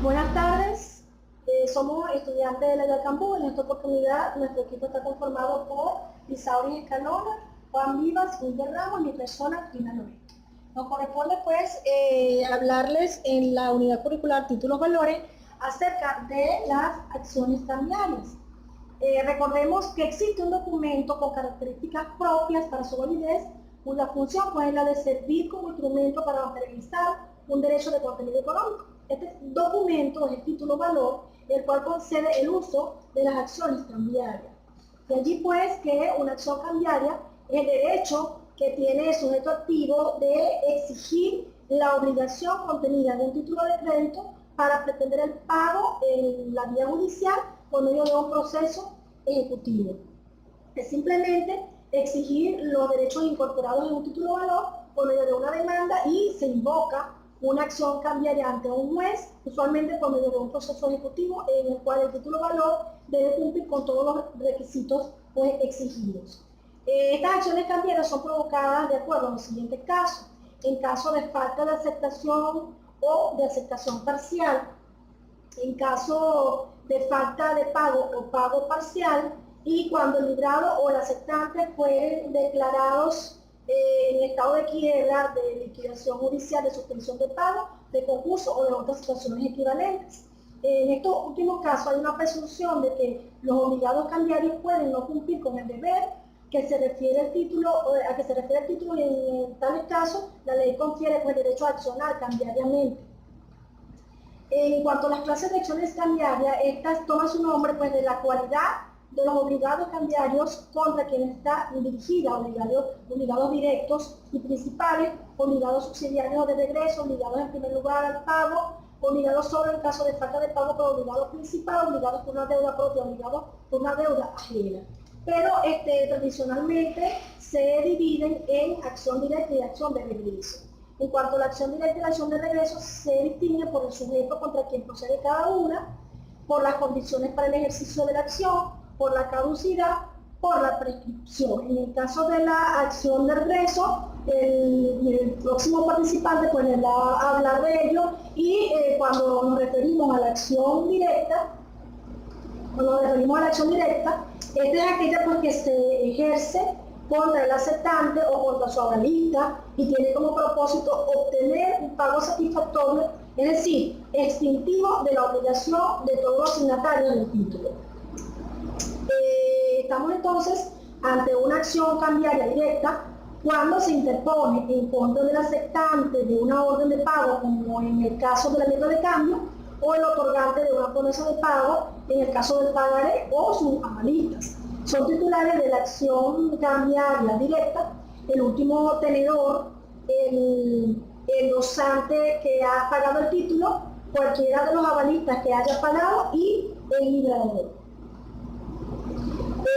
Buenas tardes, somos estudiantes de la Yacambú. En esta oportunidad nuestro equipo está conformado por Isauri Escalona, Juan Vivas, Wilder Ramos y mi persona, Trina Noé. Nos corresponde pues hablarles en la unidad curricular Títulos Valores acerca de las acciones cambiarias. Recordemos que existe un documento con características propias para su validez, cuya función pues, es la de servir como instrumento para materializar un derecho de contenido económico. Este documento es el título valor, el cual concede el uso de las acciones cambiarias. De allí pues que una acción cambiaria es el derecho que tiene el sujeto activo de exigir la obligación contenida en un título de crédito para pretender el pago en la vía judicial por medio de un proceso ejecutivo. Es simplemente exigir los derechos incorporados en un título de valor por medio de una demanda y se invoca una acción cambiaria ante un juez, usualmente por medio de un proceso ejecutivo en el cual el título de valor debe cumplir con todos los requisitos pues, exigidos. Estas acciones cambiarias son provocadas de acuerdo a los siguientes casos. En caso de falta de aceptación o de aceptación parcial, en caso de falta de pago o pago parcial, y cuando el librado o el aceptante fueren declarados en estado de quiebra, de liquidación judicial, de suspensión de pago, de concurso o de otras situaciones equivalentes. En estos últimos casos hay una presunción de que los obligados cambiarios pueden no cumplir con el deber que se refiere al título, a que se refiere el título, y en tales casos la ley confiere pues, el derecho a accionar cambiariamente. En cuanto a las clases de acciones cambiarias, estas toman su nombre pues, de la cualidad de los obligados cambiarios contra quienes está dirigida, obligados directos y principales, obligados subsidiarios o de regreso, obligados en primer lugar al pago, obligados solo en caso de falta de pago, pero obligados principal, obligados por una deuda propia, obligados por una deuda ajena. Pero tradicionalmente se dividen en acción directa y acción de regreso. En cuanto a la acción directa y la acción de regreso, se distingue por el sujeto contra quien procede cada una, por las condiciones para el ejercicio de la acción, por la caducidad, por la prescripción. En el caso de la acción de regreso, el próximo participante pues les va a hablar de ello, y cuando nos referimos a la acción directa, esta es aquella porque se ejerce contra el aceptante o contra su avalista y tiene como propósito obtener un pago satisfactorio, es decir, extintivo de la obligación de todos los signatarios del título. Estamos entonces ante una acción cambiaria directa cuando se interpone en contra del aceptante de una orden de pago, como en el caso de la letra de cambio, o el otorgante de una promesa de pago, en el caso del pagaré, o sus avalistas. Son titulares de la acción cambiaria directa el último tenedor, el endosante que ha pagado el título, cualquiera de los avalistas que haya pagado y el librador.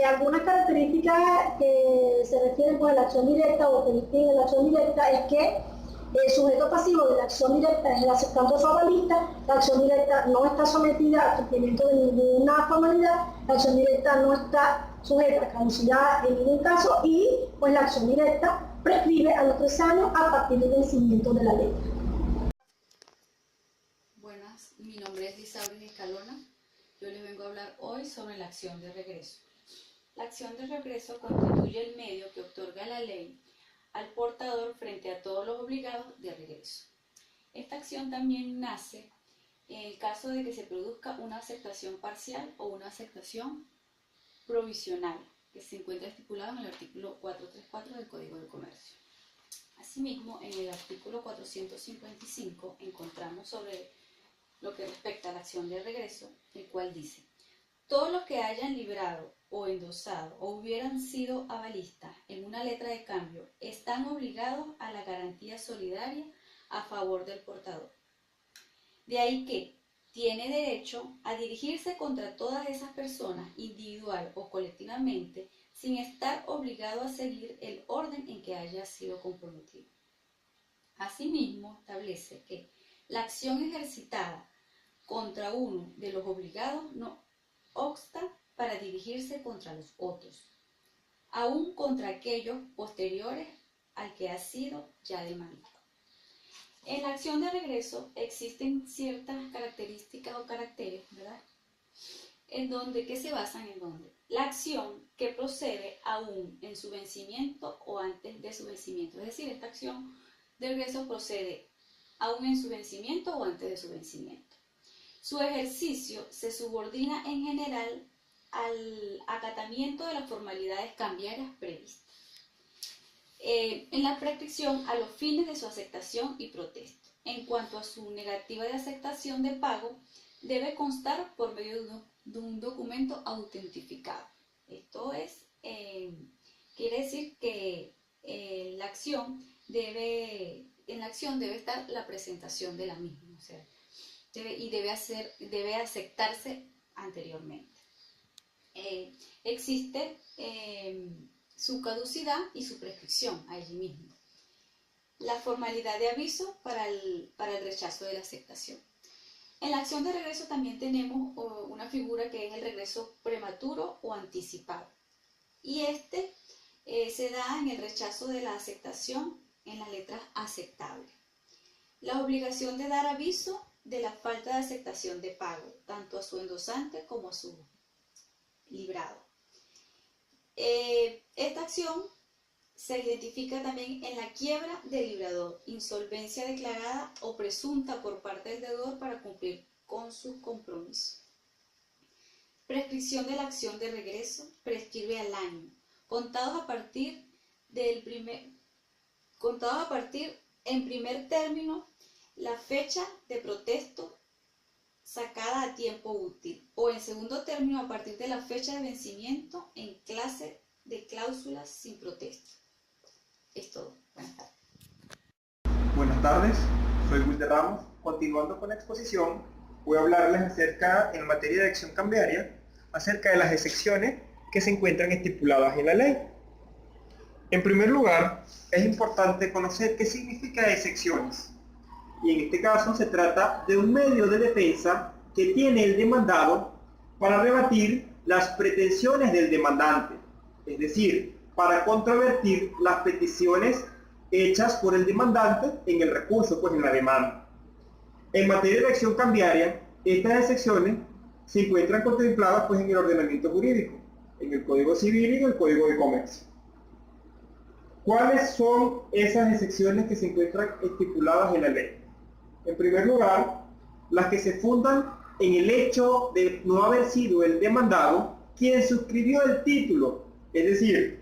Algunas características que se refieren pues, a la acción directa o que distinguen la acción directa es que el sujeto pasivo de la acción directa es el aceptante o su avalista. La acción directa no está sometida al cumplimiento de ninguna formalidad, la acción directa no está sujeta a caducidad en ningún caso, y pues la acción directa prescribe a los 3 años a partir del vencimiento de la ley. Buenas, mi nombre es Isauri Escalona. Yo les vengo a hablar hoy sobre la acción de regreso. La acción de regreso constituye el medio que otorga la ley al portador frente a todos los obligados de regreso. Esta acción también nace en el caso de que se produzca una aceptación parcial o una aceptación provisional, que se encuentra estipulado en el artículo 434 del Código de Comercio. Asimismo, en el artículo 455 encontramos sobre lo que respecta a la acción de regreso, el cual dice: todos los que hayan librado o endosado o hubieran sido avalistas en una letra de cambio están obligados a la garantía solidaria a favor del portador. De ahí que tiene derecho a dirigirse contra todas esas personas, individual o colectivamente, sin estar obligado a seguir el orden en que haya sido comprometido. Asimismo, establece que la acción ejercitada contra uno de los obligados no obsta para dirigirse contra los otros, aun contra aquellos posteriores al que ha sido ya demandado. En la acción de regreso existen ciertas características características o caracteres, ¿verdad? ¿Que se basan en dónde? La acción que procede aún en su vencimiento o antes de su vencimiento. Es decir, esta acción de regreso procede aún en su vencimiento o antes de su vencimiento. Su ejercicio se subordina en general al acatamiento de las formalidades cambiarias previstas. En la prescripción a los fines de su aceptación y protesta. En cuanto a su negativa de aceptación de pago, debe constar por medio de un documento autentificado. Esto es, quiere decir que en la acción debe estar la presentación de la misma, o sea, debe aceptarse anteriormente. Existe su caducidad y su prescripción allí mismo. La formalidad de aviso para el rechazo de la aceptación. En la acción de regreso también tenemos una figura que es el regreso prematuro o anticipado. Y se da en el rechazo de la aceptación en las letras aceptables. La obligación de dar aviso de la falta de aceptación de pago, tanto a su endosante como a su librado. Esta acción se identifica también en la quiebra del librador, insolvencia declarada o presunta por parte del deudor para cumplir con sus compromisos. Prescripción de la acción de regreso prescribe al año, contados a partir en primer término la fecha de protesto sacada a tiempo útil, o en segundo término a partir de la fecha de vencimiento en clase de cláusulas sin protesta. Es todo. Buenas tardes. Buenas tardes, soy Wilder Ramos. Continuando con la exposición, voy a hablarles en materia de acción cambiaria, acerca de las excepciones que se encuentran estipuladas en la ley. En primer lugar, es importante conocer qué significa excepciones. Y en este caso se trata de un medio de defensa que tiene el demandado para rebatir las pretensiones del demandante, es decir, para controvertir las peticiones hechas por el demandante en el recurso, en la demanda. En materia de acción cambiaria, estas excepciones se encuentran contempladas en el ordenamiento jurídico, en el Código Civil y en el Código de Comercio. ¿Cuáles son esas excepciones que se encuentran estipuladas en la ley? En primer lugar, las que se fundan en el hecho de no haber sido el demandado quien suscribió el título, es decir,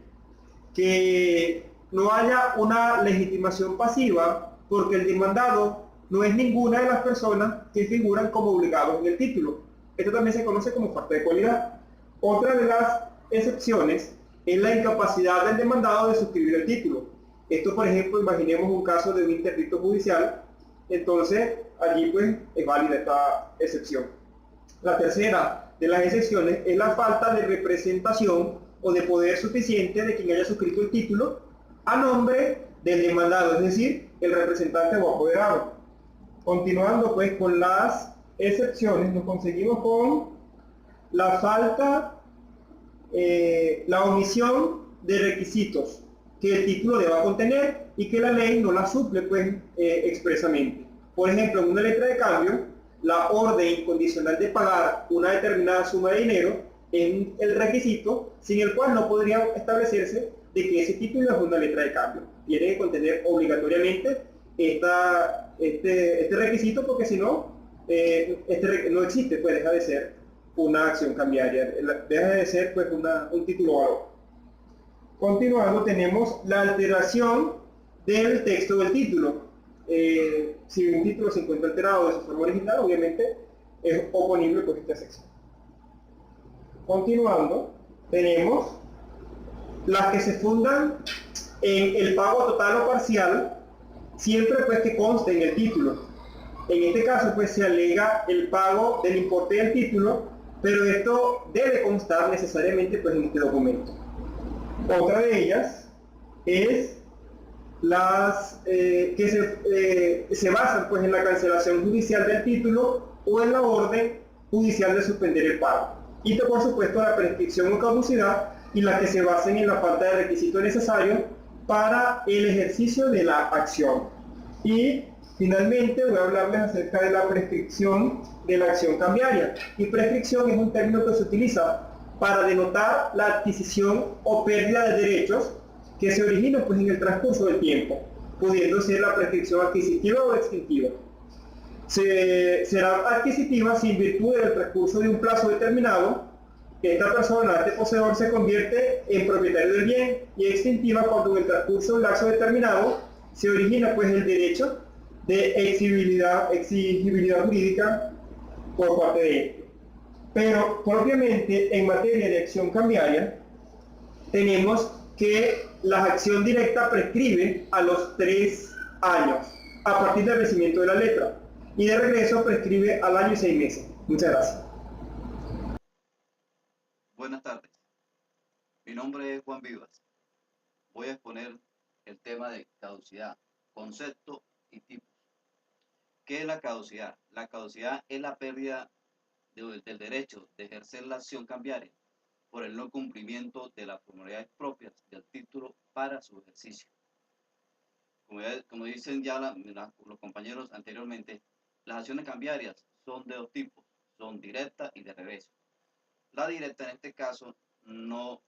que no haya una legitimación pasiva porque el demandado no es ninguna de las personas que figuran como obligados en el título. Esto también se conoce como falta de cualidad. Otra de las excepciones es la incapacidad del demandado de suscribir el título. Esto, por ejemplo, imaginemos un caso de un interdicto judicial, entonces allí es válida esta excepción. La tercera de las excepciones es la falta de representación o de poder suficiente de quien haya suscrito el título a nombre del demandado, es decir, el representante o apoderado. Continuando con las excepciones, nos conseguimos con la falta, la omisión de requisitos que el título deba contener y que la ley no la suple expresamente. Por ejemplo, en una letra de cambio, la orden incondicional de pagar una determinada suma de dinero es el requisito sin el cual no podría establecerse de que ese título es una letra de cambio. Tiene que contener obligatoriamente este requisito, porque si no, no existe, deja de ser una acción cambiaria, deja de ser un título o valor. Continuando, tenemos la alteración del texto del título. Si un título se encuentra alterado de su forma original, obviamente es oponible esta sección. Continuando, tenemos las que se fundan en el pago total o parcial, siempre que conste en el título. En este caso se alega el pago del importe del título, pero esto debe constar necesariamente en este documento. Otra de ellas es las que se basan en la cancelación judicial del título o en la orden judicial de suspender el pago. Y por supuesto la prescripción o caducidad, y las que se basen en la falta de requisito necesario para el ejercicio de la acción. Y Finalmente voy a hablarles acerca de la prescripción de la acción cambiaria. Y prescripción es un término que se utiliza para denotar la adquisición o pérdida de derechos que se originan pues, en el transcurso del tiempo, pudiendo ser la prescripción adquisitiva o extintiva. Será adquisitiva si en virtud del transcurso de un plazo determinado, esta persona, este poseedor, se convierte en propietario del bien, y extintiva cuando en el transcurso de un lapso determinado se origina pues el derecho de exigibilidad jurídica por parte de él. Pero propiamente en materia de acción cambiaria tenemos que la acción directa prescribe a los 3 años a partir del vencimiento de la letra, y de regreso prescribe al año y 6 meses. Muchas gracias. Buenas tardes, mi nombre es Juan Vivas. Voy a exponer el tema de caducidad, concepto y tipos. ¿Qué es la caducidad? La caducidad es la pérdida del derecho de ejercer la acción cambiaria por el no cumplimiento de las formalidades propias del título para su ejercicio. Como dicen ya los compañeros anteriormente, las acciones cambiarias son de dos tipos, son directa y de regreso. La directa en este caso no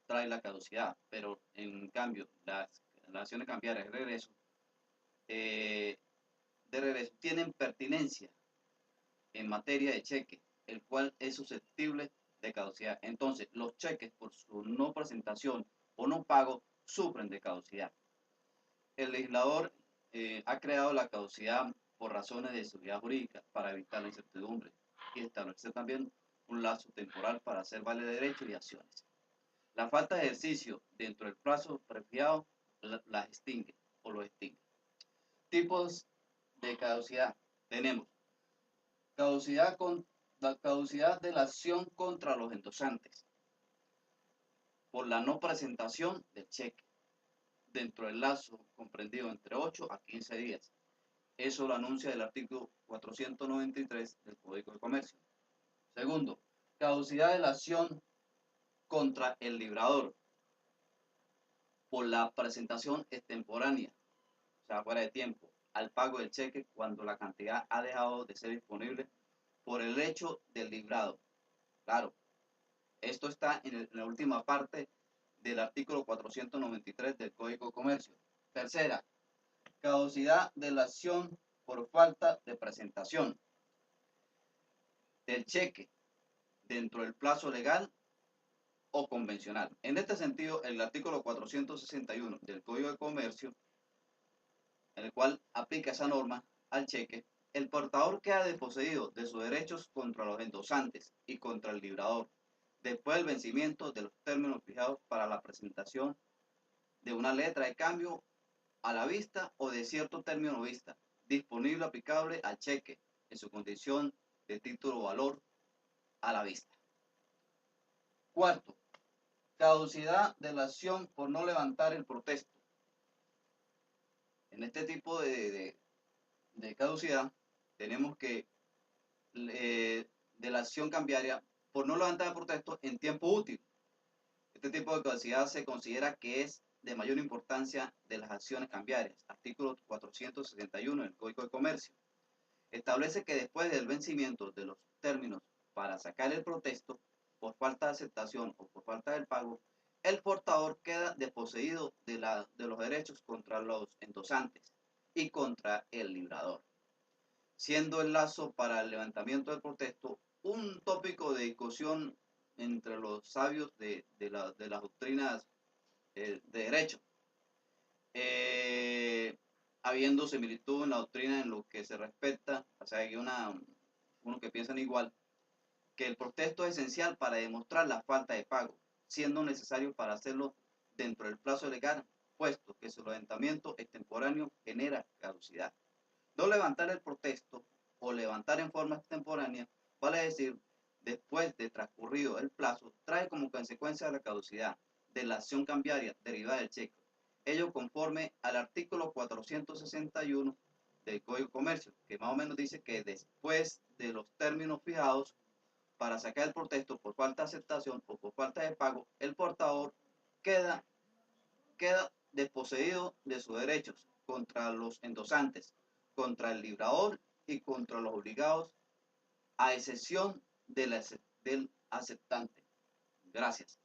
trae la caducidad, pero en cambio las acciones cambiarias de regreso tienen pertinencia en materia de cheque, el cual es susceptible de caducidad. Entonces, los cheques por su no presentación o no pago sufren de caducidad. El legislador ha creado la caducidad por razones de seguridad jurídica para evitar la incertidumbre y establecer también un lazo temporal para hacer valer derechos y acciones. La falta de ejercicio dentro del plazo prefijado las extingue o lo extingue. Tipos de caducidad. Tenemos la caducidad de la acción contra los endosantes por la no presentación del cheque dentro del lazo comprendido entre 8 a 15 días. Eso lo anuncia el artículo 493 del Código de Comercio. Segundo, caducidad de la acción contra el librador por la presentación extemporánea, o sea, fuera de tiempo, al pago del cheque cuando la cantidad ha dejado de ser disponible por el hecho del librado. Claro, esto está en la última parte del artículo 493 del Código de Comercio. Tercera, caducidad de la acción por falta de presentación del cheque dentro del plazo legal o convencional. En este sentido, el artículo 461 del Código de Comercio, en el cual aplica esa norma al cheque, el portador queda desposeído de sus derechos contra los endosantes y contra el librador, después del vencimiento de los términos fijados para la presentación de una letra de cambio a la vista o de cierto término vista, disponible aplicable al cheque en su condición de título o valor a la vista. Cuarto, caducidad de la acción por no levantar el protesto. En este tipo de caducidad tenemos que de la acción cambiaria por no levantar el protesto en tiempo útil. Este tipo de caducidad se considera que es de mayor importancia de las acciones cambiarias. Artículo 461 del Código de Comercio. Establece que después del vencimiento de los términos para sacar el protesto por falta de aceptación o por falta del pago, el portador queda desposeído de los derechos contra los endosantes y contra el librador, siendo el lazo para el levantamiento del protesto un tópico de discusión entre los sabios de las doctrinas de derecho, habiendo similitud en la doctrina en lo que se respecta, o sea, hay uno que piensan igual, que el protesto es esencial para demostrar la falta de pago, siendo necesario para hacerlo dentro del plazo legal, puesto que su levantamiento extemporáneo genera caducidad. No levantar el protesto o levantar en forma extemporánea, vale decir, después de transcurrido el plazo, trae como consecuencia la caducidad de la acción cambiaria derivada del cheque. Ello conforme al artículo 461 del Código de Comercio, que más o menos dice que después de los términos fijados para sacar el protesto por falta de aceptación o por falta de pago, el portador queda desposeído de sus derechos contra los endosantes, contra el librador y contra los obligados, a excepción del aceptante. Gracias.